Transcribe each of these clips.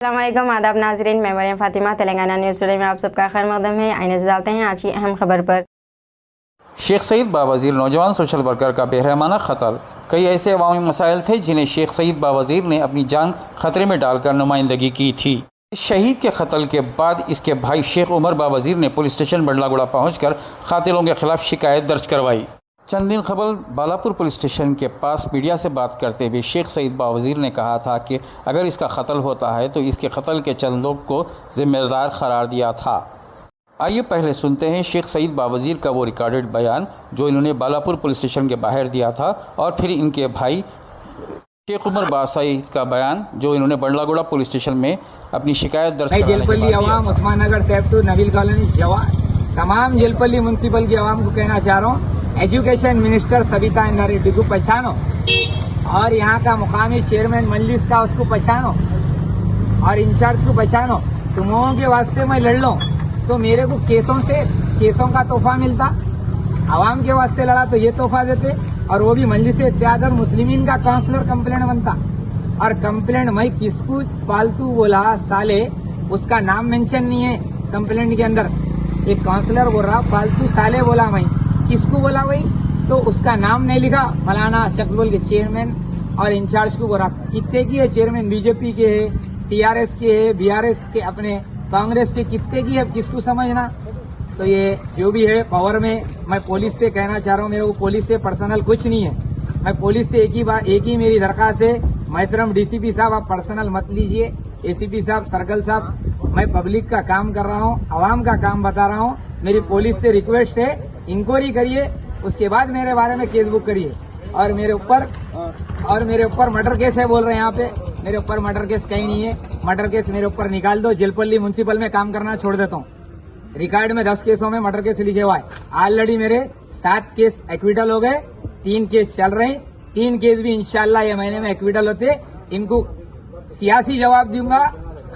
अस्सलामुअलैकुम आदाब नाज़रीन, मैं मरियम फ़ातिमा तेलंगाना न्यूज़ टुडे में आप सबका खैर मक़दम है। आइए नज़र डालते हैं आज की अहम खबर पर। शेख सईद बावज़ीर नौजवान सोशल वर्कर का बेरहमाना क़त्ल। कई ऐसे अवामी मसाइल थे जिन्हें शेख सईद बावज़ीर ने अपनी जान खतरे में डालकर नुमाइंदगी की थी। शहीद के कत्ल के बाद इसके भाई शेख उमर बावज़ीर ने पुलिस स्टेशन बंडलागुड़ा पहुंचकर कातिलों के खिलाफ शिकायत दर्ज करवाई। चंद दिन कबल बालापुर पुलिस स्टेशन के पास मीडिया से बात करते हुए शेख सईद बावज़ीर ने कहा था कि अगर इसका कत्ल होता है तो इसके कत्ल के चंद लोग को जिम्मेदार करार दिया था। आइए पहले सुनते हैं शेख सईद बावज़ीर का वो रिकॉर्डेड बयान जो इन्होंने बालापुर पुलिस स्टेशन के बाहर दिया था, और फिर इनके भाई शेख उमर बासईद का बयान जो इन्होंने बंडलागुड़ा पुलिस स्टेशन में अपनी शिकायत दर्ज कराने के बाद जेलपल्ली अवाम, उस्मान नगर सेक्टर, नवील कॉलोनी, तमाम जेलपल्ली म्यूनसिपल की आवाम को कहना चाह रहा हूँ, एजुकेशन मिनिस्टर सविता इंद्रा रेड्डी को पहचानो और यहाँ का मुकामी चेयरमैन मजलिस का उसको पहचानो और इंचार्ज को पहचानो। तुम लोगों के वास्ते मैं लड़ लूं तो मेरे को केसों का तोहफा मिलता, आवाम के वास्ते लड़ा तो ये तोहफा देते, और वो भी मजलिस इत्तेहाद और मुस्लिमीन का काउंसलर कंप्लेंट बनता। और कंप्लेंट मैं किसको फालतू बोला साले, उसका नाम मेंशन नहीं है कंप्लेंट के अंदर। एक काउंसलर बोल रहा फालतू साले बोला, मैं किसको बोला भाई, तो उसका नाम नहीं लिखा, फलाना शख्स बोल के चेयरमैन और इंचार्ज को बोला। कितने की है चेयरमैन, बीजेपी के है, टीआरएस के है, बीआरएस के, अपने कांग्रेस के कितने की है, किसको समझना। तो ये जो भी है पावर में, मैं पुलिस से कहना चाह रहा हूँ, मेरे को पुलिस से पर्सनल कुछ नहीं है। मैं पुलिस से एक ही मेरी दरखास्त है, मैसरम डीसीपी साहब आप पर्सनल मत लीजिए, एसीपी साहब, सर्कल साहब, मैं पब्लिक का काम कर रहा हूँ, आवाम का काम बता रहा हूँ। मेरी पुलिस से रिक्वेस्ट है, इंक्वायरी करिए, उसके बाद मेरे बारे में केस बुक करिए। और मेरे ऊपर मर्डर केस है बोल रहे हैं यहाँ पे, मेरे ऊपर मर्डर केस कहीं नहीं है। मर्डर केस मेरे ऊपर निकाल दो, जेलपल्ली म्यूनसिपल में काम करना छोड़ देता हूँ। रिकॉर्ड में 10 केसों में मर्डर केस लिखे हुआ है। ऑलरेडी मेरे 7 केस एक्विटल हो गए, 3 केस चल रहे हैं, 3 केस भी इंशाल्लाह ये महीने में एक्विटल होते। इनको सियासी जवाब दूंगा,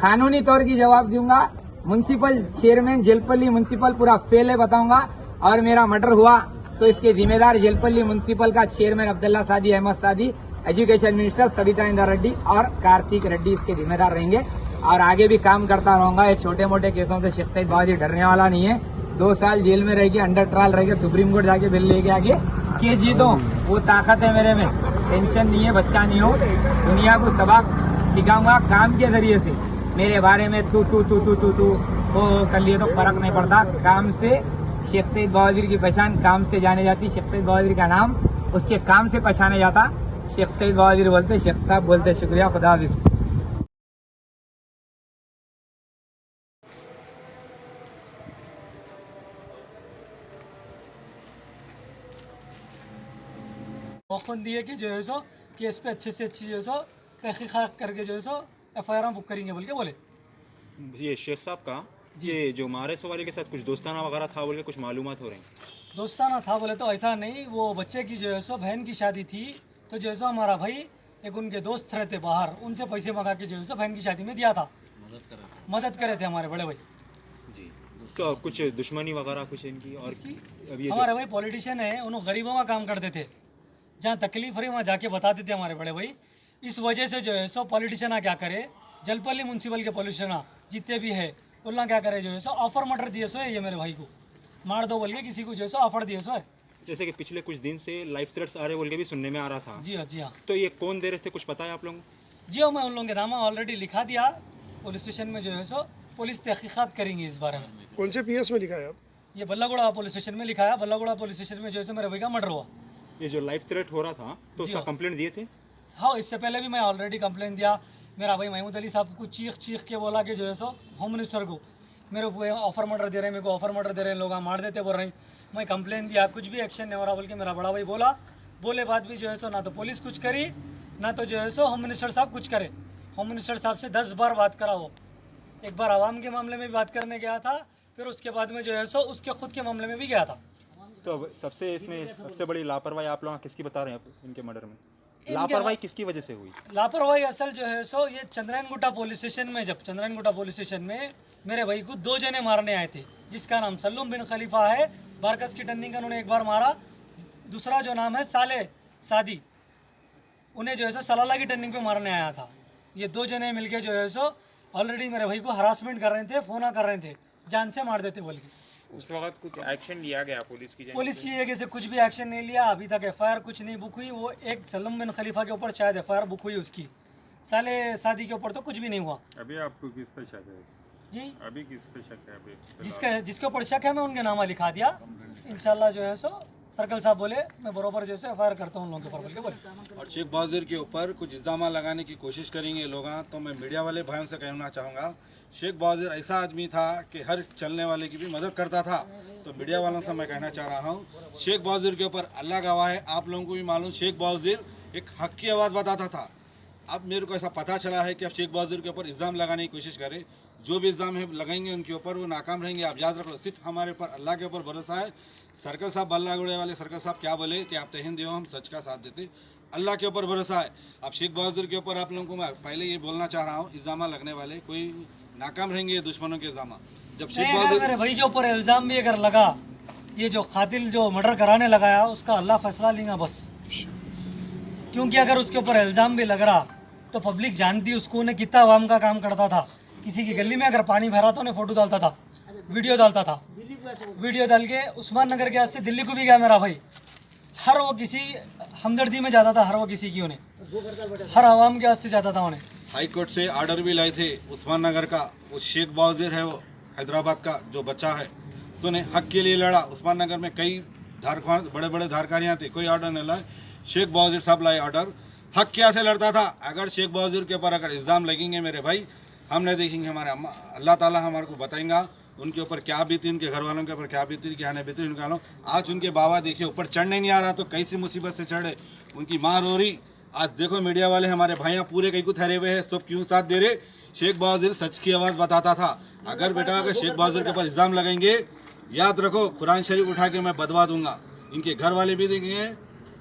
कानूनी तौर की जवाब दूंगा। म्यूनसिपल चेयरमैन जेलपल्ली म्यूनसिपल पूरा फेल है बताऊंगा, और मेरा मर्डर हुआ तो इसके जिम्मेदार जेलपल्ली म्यूनसिपल का चेयरमैन अब्दुल्ला सादी, अहमद सादी, एजुकेशन मिनिस्टर सविता इंद्रा रेड्डी और कार्तिक रेड्डी इसके जिम्मेदार रहेंगे। और आगे भी काम करता रहूंगा। ये छोटे मोटे केसों से शेख सईद बावज़ीर डरने वाला नहीं है। 2 साल जेल में रहेगी, अंडर ट्रायल रहेगी, सुप्रीम कोर्ट जाके बिल लेके आगे केस जीतो, वो ताकत है मेरे में। टेंशन नहीं है, बच्चा नहीं हो, दुनिया को सबक सिखाऊंगा काम के जरिए से। मेरे बारे में तू कर लिए तो फर्क नहीं पड़ता। काम से शेख सईद बावज़ीर की पहचान काम से जाने जाती। शेख सईद बावज़ीर का नाम उसके काम से पहचाने जाता। शेख सईद बावज़ीर बोलते, शेख साहब बोलते। शुक्रिया, खुदा हाफिज़। मौक़न दिए कि जो है सो केस पे अच्छे से अच्छी जो है सो तहक़ीक़ात करके जो है सो एफआईआर बुक करेंगे बोल के बोले। ये शेख साहब का ये जो मारे वाले के साथ कुछ दोस्ताना वगैरह था बोल के कुछ मालूमात हो रही हैं। दोस्ताना था बोले तो ऐसा नहीं, वो बच्चे की जो है सो बहन की शादी थी, तो जो है सो हमारा भाई एक उनके दोस्त रहते बाहर, उनसे पैसे मंगा के जो है सो बहन की शादी में दिया था, मदद करे थे हमारे बड़े भाई जी। तो कुछ दुश्मनी वगैरह कुछ इनकी और इसकी हमारे भाई पॉलिटिशियन है, उन्होंने गरीबों का काम करते थे, जहाँ तकलीफ रही वहाँ जाके बताते थे हमारे बड़े भाई। इस वजह से जो है सो पॉलिटिशियन क्या करे, जलपल्ली म्यूनसिपल के पॉलिटिशियन जितने भी है उल्ला क्या करे जो है सो ऑफर मर्डर दिए सो है, ये मेरे भाई को मार दो बोल के किसी को जो है सो ऑफर दिए सो है। जैसे कि पिछले कुछ दिन से लाइफ थ्रेट्स आ रहे बोल के भी सुनने में आ रहा था। जी हाँ, जी हाँ। तो ये कौन दे रहे थे, कुछ पता है आप लोगों को? जी हाँ, मैं उन लोगों के नाम ऑलरेडी लिखा दिया पुलिस स्टेशन में, जो है सो पुलिस तहक़ीक़ात करेंगी इस बारे में। कौन से पीएस में लिखा है आप? ये बल्लागुड़ा पुलिस स्टेशन में लिखा है। बल्लागुड़ा पुलिस स्टेशन में जो है सो मेरे भाई का मर्डर हुआ। ये जो लाइफ थ्रेट हो रहा था तो उसका कंप्लेंट दिए थे? हाँ, इससे पहले भी मैं ऑलरेडी कंप्लेंट दिया। मेरा भाई महमूद अली साहब को चीख के बोला कि जो है सो होम मिनिस्टर को मेरे को ऑफर मर्डर दे रहे हैं, मेरे को ऑफर मर्डर दे रहे हैं, लोग मार देते बोल रहे हैं। मैं कंप्लेंट दिया, कुछ भी एक्शन नहीं हो रहा बोल के मेरा बड़ा भाई बोले बाद भी जो है सो ना तो पुलिस कुछ करी, ना तो जो है सो होम मिनिस्टर साहब कुछ करे। होम मिनिस्टर साहब से 10 बार बात करा, वो एक बार आवाम के मामले में भी बात करने गया था, फिर उसके बाद में जो है सो उसके खुद के मामले में भी गया था। तो अब सबसे बड़ी लापरवाही आप लोग किसकी बता रहे हैं इनके मर्डर में? लापरवाही किसकी वजह से हुई? लापरवाही असल जो है सो ये चंद्रायनगुट्टा पुलिस स्टेशन में, जब चंद्रायनगुट्टा पुलिस स्टेशन में मेरे भाई को 2 जने मारने आए थे, जिसका नाम सल्लूम बिन खलीफा है, बारकस की टर्निंग का उन्होंने एक बार मारा, दूसरा जो नाम है साले सादी, उन्हें जो है सो सलाला की टर्निंग पे मारने आया था। ये 2 जने मिलके जो है सो ऑलरेडी मेरे भाई को हरासमेंट कर रहे थे, फोन कर रहे थे, जान से मार देते बोल के। उस वक्त कुछ एक्शन लिया गया पुलिस की जानिब पुलिस की जगह से कुछ भी एक्शन नहीं लिया। अभी तक एफआईआर कुछ नहीं बुक हुई। वो एक सलम बिन खलीफा के ऊपर शायद एफआईआर बुक हुई उसकी, साले सादी के ऊपर तो कुछ भी नहीं हुआ। अभी आपको किस पे शक है? जी, अभी किस पे शक है? अभी जिसके ऊपर शक है मैं उनके नामा लिखा दिया। इंशाल्लाह जो है सो सर्कल साहब बोले मैं बराबर जैसे एफआईआर करता हूँ उन लोगों के ऊपर बोल के बोले। और शेख बहादुर के ऊपर कुछ इल्ज़ाम लगाने की कोशिश करेंगे लोग, तो मैं मीडिया वाले भाइयों से कहना चाहूँगा, शेख बहादुर ऐसा आदमी था कि हर चलने वाले की भी मदद करता था। तो मीडिया वालों से मैं कहना चाह रहा हूँ, शेख बहादुर के ऊपर अल्लाह गवाह है, आप लोगों को भी मालूम, शेख बहादुर एक हक की आवाज़ बताता था। अब मेरे को ऐसा पता चला है कि अब शेख बहादुर के ऊपर इल्ज़ाम लगाने की कोशिश करें, जो भी इल्ज़ाम है लगाएंगे उनके ऊपर, वो नाकाम रहेंगे। आप याद रखो, सिर्फ हमारे ऊपर अल्लाह के ऊपर भरोसा है। सर्कल साहब बल्लागुड़े वाले सर्कल साहब क्या बोले कि आप तहिंद हो, हम सच का साथ देते, अल्लाह के ऊपर भरोसा है। अब शेख बहादुर के ऊपर आप लोगों को मैं पहले ये बोलना चाह रहा हूँ, इल्ज़ाम लगने वाले कोई नाकाम रहेंगे दुश्मनों के इल्ज़ाम। जब शेख बहादुर मेरे भाई के ऊपर इल्ज़ाम भी अगर लगा, ये जो कातिल जो मर्डर कराने लगाया उसका अल्लाह फैसला लेगा बस। क्योंकि अगर उसके ऊपर इल्ज़ाम भी लग रहा तो पब्लिक जानती उसको, उन्हें कितना आवाम का काम करता था। किसी की गली में अगर पानी भरा तो उन्हें फ़ोटो डालता था, वीडियो डालता था, वीडियो डाल के उस्मान नगर के वास्ते दिल्ली को भी गया मेरा भाई। हर वो किसी हमदर्दी में जाता था, हर वो किसी की उन्हें, हर आवाम के वास्ते जाता था उन्हें। हाई कोर्ट से ऑर्डर भी लाए थे उस्मान नगर का, वो शेख बहादुर है, वो हैदराबाद का जो बच्चा है, सुने हक के लिए लड़ा। उस्मान नगर में कई बड़े बड़े धारकारियाँ थे, कोई ऑर्डर नहीं लाए, शेख बहादुर साहब लाए ऑर्डर। हक क्या से लड़ता था। अगर शेख बहादुर के ऊपर अगर इल्ज़ाम लगेंगे मेरे भाई, हम नहीं देखेंगे, हमारे अल्लाह ताला हमारे को बताएंगा उनके ऊपर क्या बीती, उनके घर वालों के ऊपर क्या बीती, क्या नहीं बीती। उनका लो आज उनके बाबा देखिए ऊपर चढ़ने नहीं आ रहा तो कैसी मुसीबत से चढ़े, उनकी माँ रो रही। आज देखो मीडिया वाले हमारे भाइयाँ पूरे कहीं को ठहरे हुए हैं, सब क्यों साथ दे रहे। शेख बहादुर सच की आवाज़ बताता था। अगर बेटा अगर शेख बहादुर के ऊपर इल्ज़ाम लगेंगे, याद रखो कुरान शरीफ उठा के मैं बदवा दूंगा, इनके घर वाले भी देंगे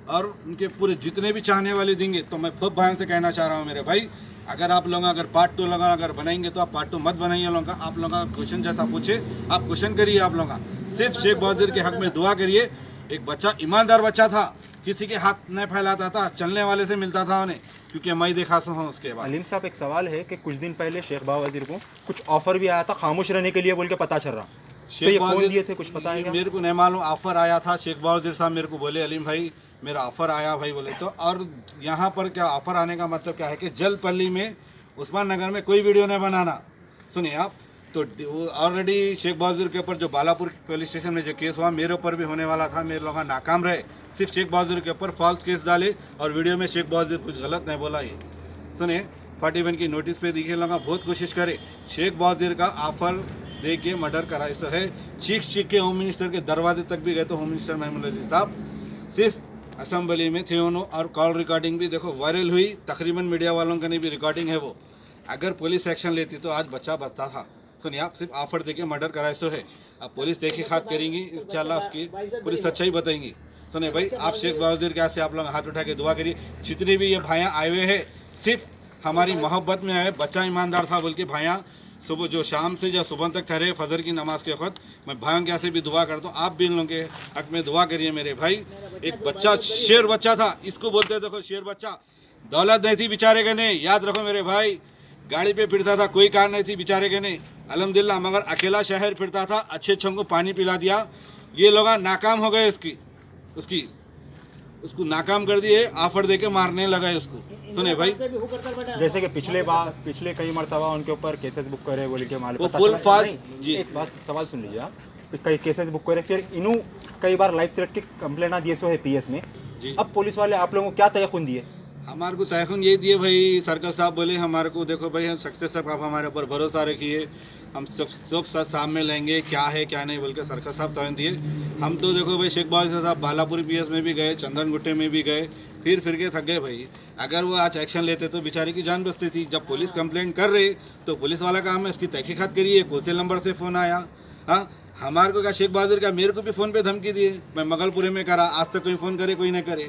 और उनके पूरे जितने भी चाहने वाले देंगे। तो मैं खूब भाइयों से कहना चाह रहा हूँ मेरे भाई, अगर आप लोग अगर पार्ट 2 लगा अगर बनाएंगे तो आप पार्ट 2 मत बनाइए लोगों का। आप लोगों का क्वेश्चन जैसा पूछे आप क्वेश्चन करिए, आप लोगों का सिर्फ शेख बहादुर के हक में दुआ करिए। एक बच्चा ईमानदार बच्चा था, किसी के हाथ नहीं फैलाता था, चलने वाले से मिलता था उन्हें, क्योंकि मैं देखा हूँ उसके बाद। अलीम साहब, एक सवाल है कि कुछ दिन पहले शेख बहादुर को कुछ ऑफर भी आया था खामोश रहने के लिए बोल के पता चल रहा, तो ये कौन दिए थे कुछ पता है क्या? मेरे को नहीं मालूम, ऑफर आया था। शेख बहादुर साहब मेरे को बोले अलीम भाई मेरा ऑफर आया भाई बोले तो। और यहाँ पर क्या ऑफर आने का मतलब क्या है कि जलपल्ली में उस्मान नगर में कोई वीडियो नहीं बनाना। सुनिए आप, तो ऑलरेडी शेख बहादुर के ऊपर जो बालापुर पुलिस स्टेशन में जो केस हुआ मेरे ऊपर भी होने वाला था, मेरे लोग नाकाम रहे। सिर्फ शेख बहादुर के ऊपर फॉल्स केस डाले और वीडियो में शेख बहादुर कुछ गलत नहीं बोला। ये सुनिए 41 की नोटिस पे दिखे लगा, बहुत कोशिश करे शेख बहादुर का ऑफर दे के मर्डर करा। ऐसा है चीख के होम मिनिस्टर के दरवाजे तक भी गए, तो होम मिनिस्टर महमूद अली साहब सिर्फ असम्बली में थे उन्होंने। और कॉल रिकॉर्डिंग भी देखो वायरल हुई, तकरीबन मीडिया वालों का नहीं भी रिकॉर्डिंग है वो। अगर पुलिस एक्शन लेती तो आज बच्चा बचता था। सुनिए आप, सिर्फ ऑफर देके मर्डर कराए सो है। अब पुलिस तहकीकात करेंगी, इंशाल्लाह उसकी पूरी सच्चाई बताएंगी। सुनिए भाई, आप शेख बहादुर के से आप लोग हाथ उठा के दुआ करिए। जितने भी ये भाइयाँ आए हुए हैं सिर्फ हमारी मोहब्बत में आए, बच्चा ईमानदार था बोल के भाइयाँ सुबह जो शाम से जो सुबह तक ठहरे फजर की नमाज के वक्त, मैं भाइयों के से भी दुआ करता हूँ। आप भी इन लोगों के हक में दुआ करिए मेरे भाई। एक बच्चा शेर बच्चा था, इसको बोलते देखो शेर बच्चा। दौलत नहीं थी बेचारे के नहीं, याद रखो मेरे भाई, गाड़ी पे फिरता था, कोई कार नहीं थी बेचारे के नहीं अल्हम्दुलिल्लाह, मगर अकेला शहर फिरता था, अच्छे अच्छों को पानी पिला दिया। ये लोग नाकाम हो गए, उसको नाकाम कर दिए, ऑफर देके मारने लगा उसको। सुने भाई, जैसे कि पिछले कई मरतबा उनके ऊपर केसेस बुक करे बोल के मालूम, वो फुल फास्ट जी। एक बात सवाल सुन लीजिए आप, कई केसेस बुक करे, फिर इन्हों कई बार लाइफ थ्रेट की कंप्लेंट दिए सो है पीएस में जी। अब पुलिस वाले आप लोगों को क्या तयखुन दिए? हमारे को तयखुन ये दिए भाई, सर्कल साहब बोले हमारे को देखो भाई हम सक्सेस साहब आप हमारे ऊपर भरोसा रखिए, हम सब सामने लेंगे क्या है क्या नहीं बोल के सर्कल साहब तयन दिए। हम तो देखो भाई शेख बहादुर साहब बालापुर पीएस में भी गए, चंदन गुट्टे में भी गए, फिर के थक गए भाई। अगर वो आज एक्शन लेते तो बेचारे की जान बचती थी। जब पुलिस कंप्लेंट कर रहे तो पुलिस वाला काम है उसकी तहकीकात करिए, कौशल नंबर से फ़ोन आया, हाँ हमारे को क्या शेख बहादुर का मेरे को भी फ़ोन पे धमकी दिए, मैं मगलपुरे में करा, आज तक कोई फ़ोन करे कोई ना करे,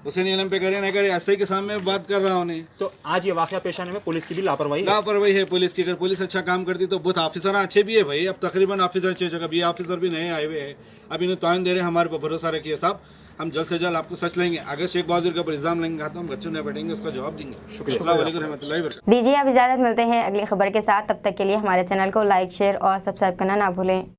हुसैन इलम पे करे ना करे, ऐसे के सामने बात कर रहा उन्हें। तो आज ये वाकया पेश आने में पुलिस की भी लापरवाही है। लापरवाही है पुलिस की। अगर पुलिस अच्छा काम करती तो बहुत ऑफिसर अच्छे भी है भाई, अब तकरीबन ऑफिसर चेंज होगा, ये ऑफिसर भी नए आए हुए हैं, अब इन्हें तान दे रहे हैं, हमारे पर भरोसा रखिए साहब, हम जल्द से जल्द आपको सच लेंगे। अगर शेख बहादुर के ऊपर इल्जाम लेंगे तो हम बच्चों ने बैठेंगे, उसका जवाब देंगे। शुक्रिया। अस्सलाम वालेकुम रहमतुल्लाहि व बरकातहू। दीजिए अब इजाज़त, मिलते हैं अगली खबर के साथ। तब तक के लिए हमारे चैनल को लाइक, शेयर और सब्सक्राइब करना ना भूलें।